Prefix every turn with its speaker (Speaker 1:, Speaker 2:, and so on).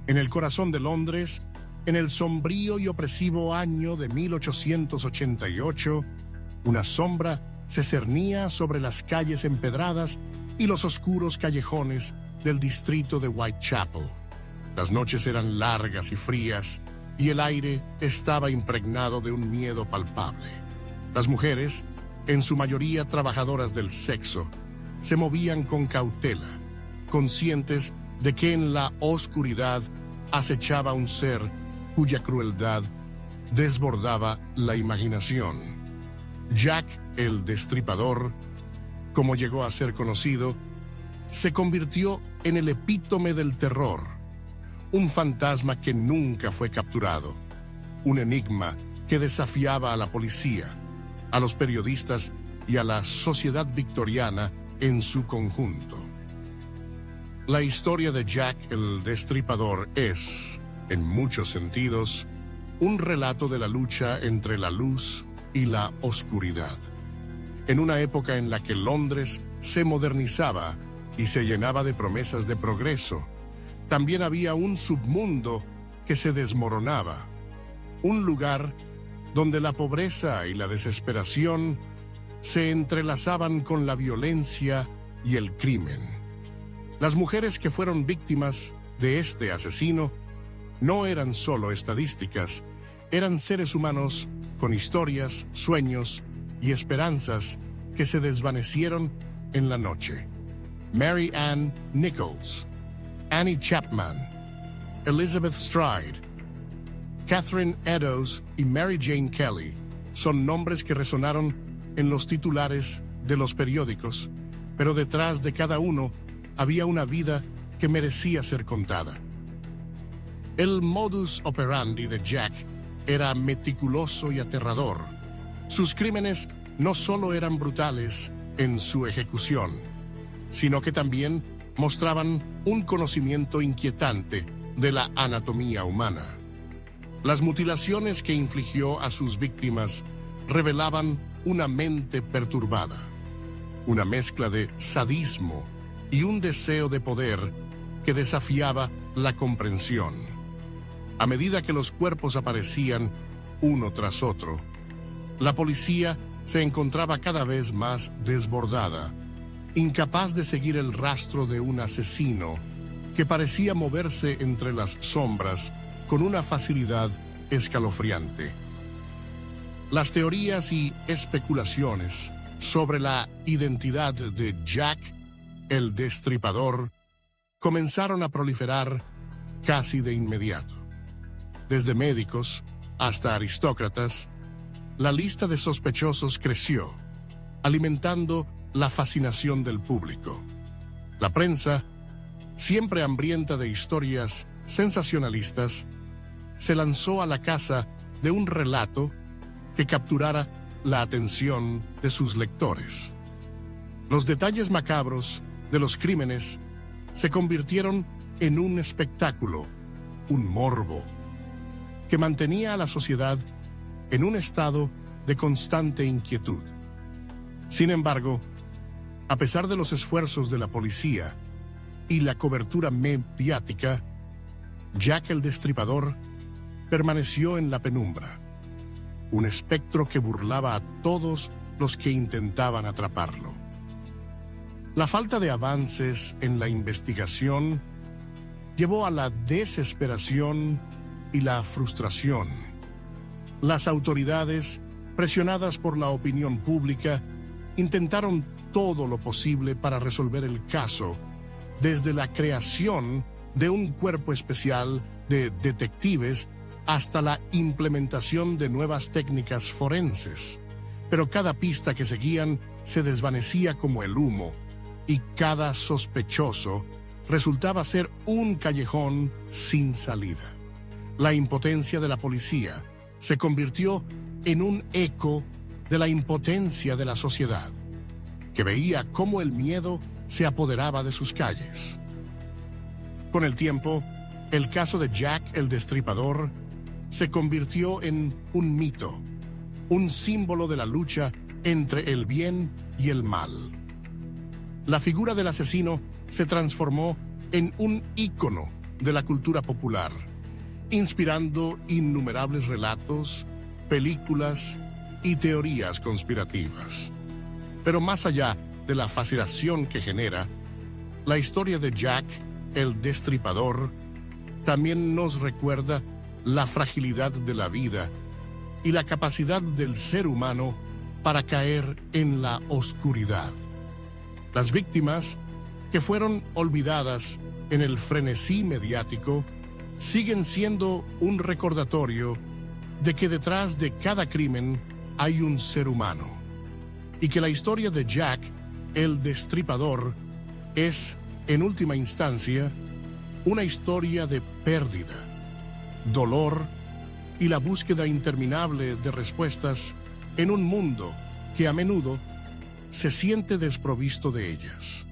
Speaker 1: En el corazón de Londres, en el sombrío y opresivo año de 1888, una sombra se cernía sobre las calles empedradas y los oscuros callejones del distrito de Whitechapel. Las noches eran largas y frías, y el aire estaba impregnado de un miedo palpable. Las mujeres, en su mayoría trabajadoras del sexo, se movían con cautela, conscientes de que en la oscuridad acechaba un ser cuya crueldad desbordaba la imaginación. Jack el Destripador, como llegó a ser conocido, se convirtió en el epítome del terror, un fantasma que nunca fue capturado, un enigma que desafiaba a la policía, a los periodistas y a la sociedad victoriana en su conjunto. La historia de Jack el Destripador es, en muchos sentidos, un relato de la lucha entre la luz y la oscuridad. En una época en la que Londres se modernizaba y se llenaba de promesas de progreso, también había un submundo que se desmoronaba, un lugar donde la pobreza y la desesperación se entrelazaban con la violencia y el crimen. Las mujeres que fueron víctimas de este asesino no eran solo estadísticas, eran seres humanos con historias, sueños y esperanzas que se desvanecieron en la noche. Mary Ann Nichols, Annie Chapman, Elizabeth Stride, Catherine Eddowes y Mary Jane Kelly son nombres que resonaron en los titulares de los periódicos, pero detrás de cada uno había una vida que merecía ser contada. El modus operandi de Jack era meticuloso y aterrador. Sus crímenes no solo eran brutales en su ejecución, sino que también mostraban un conocimiento inquietante de la anatomía humana. Las mutilaciones que infligió a sus víctimas revelaban una mente perturbada, una mezcla de sadismo y un deseo de poder que desafiaba la comprensión. A medida que los cuerpos aparecían uno tras otro, la policía se encontraba cada vez más desbordada, incapaz de seguir el rastro de un asesino que parecía moverse entre las sombras con una facilidad escalofriante. Las teorías y especulaciones sobre la identidad de Jack el Destripador comenzaron a proliferar casi de inmediato. Desde médicos hasta aristócratas, la lista de sospechosos creció, alimentando la fascinación del público. La prensa, siempre hambrienta de historias sensacionalistas, se lanzó a la caza de un relato que capturara la atención de sus lectores. Los detalles macabros de los crímenes se convirtieron en un espectáculo, un morbo, que mantenía a la sociedad en un estado de constante inquietud. Sin embargo, a pesar de los esfuerzos de la policía y la cobertura mediática, Jack el Destripador permaneció en la penumbra, un espectro que burlaba a todos los que intentaban atraparlo. La falta de avances en la investigación llevó a la desesperación y la frustración. Las autoridades, presionadas por la opinión pública, intentaron todo lo posible para resolver el caso, desde la creación de un cuerpo especial de detectives hasta la implementación de nuevas técnicas forenses. Pero cada pista que seguían se desvanecía como el humo, y cada sospechoso resultaba ser un callejón sin salida. La impotencia de la policía se convirtió en un eco de la impotencia de la sociedad, que veía cómo el miedo se apoderaba de sus calles. Con el tiempo, el caso de Jack el Destripador se convirtió en un mito, un símbolo de la lucha entre el bien y el mal. La figura del asesino se transformó en un ícono de la cultura popular, inspirando innumerables relatos, películas y teorías conspirativas. Pero más allá de la fascinación que genera, la historia de Jack el Destripador también nos recuerda la fragilidad de la vida y la capacidad del ser humano para caer en la oscuridad. Las víctimas, que fueron olvidadas en el frenesí mediático, siguen siendo un recordatorio de que detrás de cada crimen hay un ser humano, y que la historia de Jack el Destripador es, en última instancia, una historia de pérdida, dolor y la búsqueda interminable de respuestas en un mundo que a menudo se siente desprovisto de ellas.